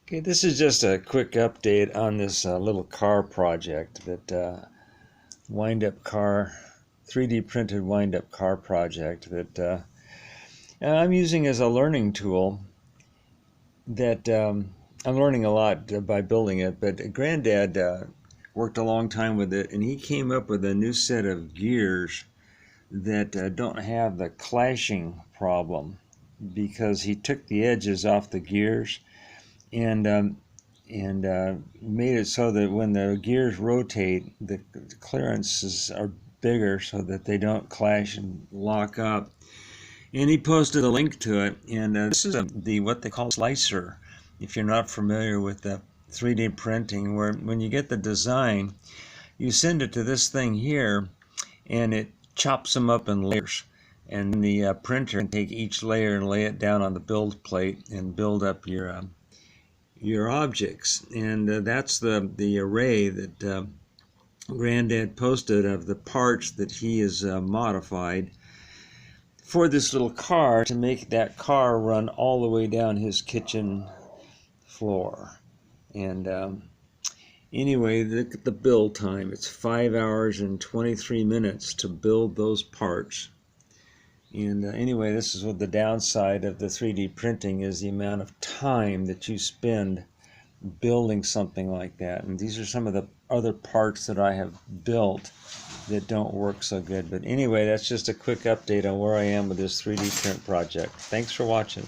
Okay, this is just a quick update on this little car project that wind-up car, 3D printed wind-up car project that I'm using as a learning tool that I'm learning a lot by building it, but Grandad worked a long time with it, and he came up with a new set of gears that don't have the clashing problem because he took the edges off the gears and made it so that when the gears rotate, the clearances are bigger so that they don't clash and lock up. And he posted a link to it, and this is the what they call slicer. If you're not familiar with the 3D printing, where when you get the design, you send it to this thing here, and it chops them up in layers. And the printer can take each layer and lay it down on the build plate and build up your objects. And that's the array that Grandad posted of the parts that he has modified for this little car to make that car run all the way down his kitchen floor. And anyway, look at the build time. It's 5 hours and 23 minutes to build those parts. And anyway, this is what the downside of the 3D printing is, the amount of time that you spend building something like that. And these are some of the other parts that I have built that don't work so good. But anyway, that's just a quick update on where I am with this 3D print project. Thanks for watching.